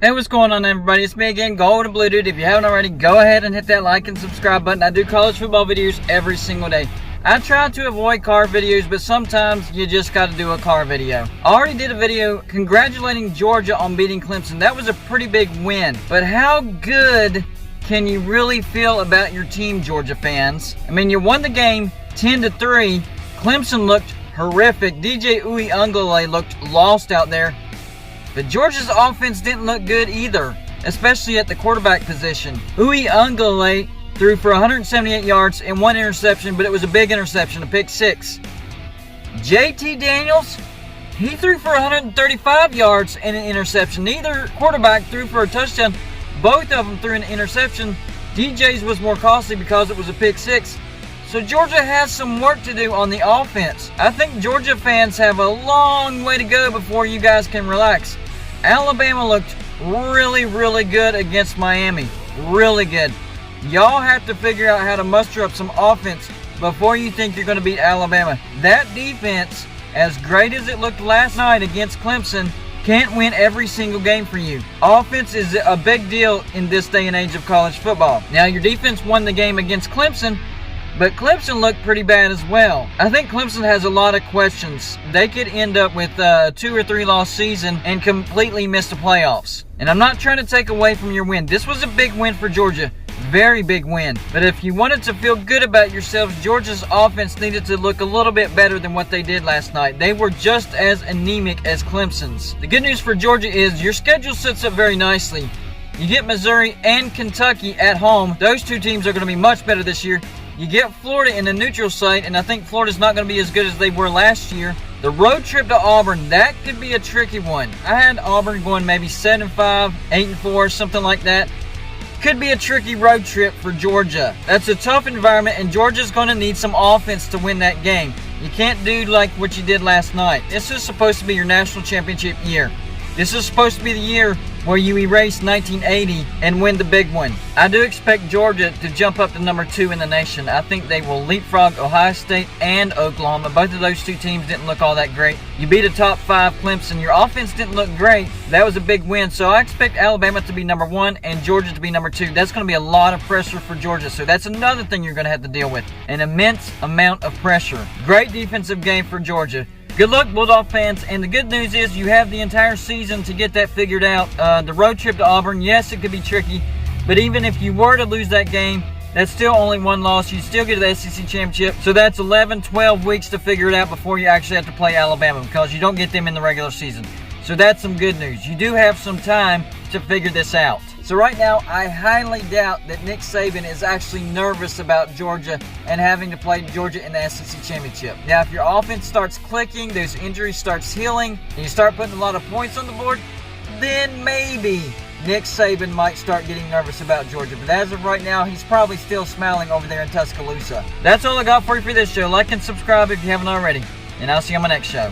Hey, what's going on, everybody? It's me again, Golden Blue Dude. If you haven't already, go ahead and hit that like and subscribe button. I do college football videos every single day. I try to avoid car videos, but sometimes you just got to do a car video. I already did a video congratulating Georgia on beating Clemson. That was a pretty big win. But how good can you really feel about your team, Georgia fans? I mean, you won the game 10-3. Clemson looked horrific. DJ Uiagalelei looked lost out there. But Georgia's offense didn't look good either, especially at the quarterback position. Uiagalelei threw for 178 yards and one interception, but it was a big interception, a pick six. JT Daniels, he threw for 135 yards and an interception. Neither quarterback threw for a touchdown. Both of them threw an interception. DJ's was more costly because it was a pick six. So Georgia has some work to do on the offense. I think Georgia fans have a long way to go before you guys can relax. Alabama looked really, really good against Miami. Really good. Y'all have to figure out how to muster up some offense before you think you're going to beat Alabama. That defense, as great as it looked last night against Clemson, can't win every single game for you. Offense is a big deal in this day and age of college football. Now, your defense won the game against Clemson, but Clemson looked pretty bad as well. I think Clemson has a lot of questions. They could end up with a 2 or 3 loss season and completely miss the playoffs. And I'm not trying to take away from your win. This was a big win for Georgia. Very big win. But if you wanted to feel good about yourselves, Georgia's offense needed to look a little bit better than what they did last night. They were just as anemic as Clemson's. The good news for Georgia is your schedule sets up very nicely. You get Missouri and Kentucky at home. Those two teams are going to be much better this year. You get Florida in the neutral site, and I think Florida's not going to be as good as they were last year. The road trip to Auburn, that could be a tricky one. I had Auburn going maybe 7-5, 8-4, something like that. Could be a tricky road trip for Georgia. That's a tough environment, and Georgia's going to need some offense to win that game. You can't do like what you did last night. This is supposed to be your national championship year. This is supposed to be the year where you erase 1980 and win the big one. I do expect Georgia to jump up to number 2 in the nation. I think they will leapfrog Ohio State and Oklahoma. Both of those two teams didn't look all that great. You beat a top 5 Clemson. Your offense didn't look great. That was a big win. So I expect Alabama to be number 1 and Georgia to be number 2. That's going to be a lot of pressure for Georgia. So that's another thing you're going to have to deal with. An immense amount of pressure. Great defensive game for Georgia. Good luck, Bulldog fans, and the good news is you have the entire season to get that figured out. The road trip to Auburn, yes, it could be tricky, but even if you were to lose that game, that's still only 1 loss. You still get the SEC championship, so that's 11, 12 weeks to figure it out before you actually have to play Alabama because you don't get them in the regular season. So that's some good news. You do have some time to figure this out. So right now, I highly doubt that Nick Saban is actually nervous about Georgia and having to play Georgia in the SEC championship. Now, if your offense starts clicking, those injuries starts healing, and you start putting a lot of points on the board, then maybe Nick Saban might start getting nervous about Georgia. But as of right now, he's probably still smiling over there in Tuscaloosa. That's all I got for you for this show. Like and subscribe if you haven't already, and I'll see you on my next show.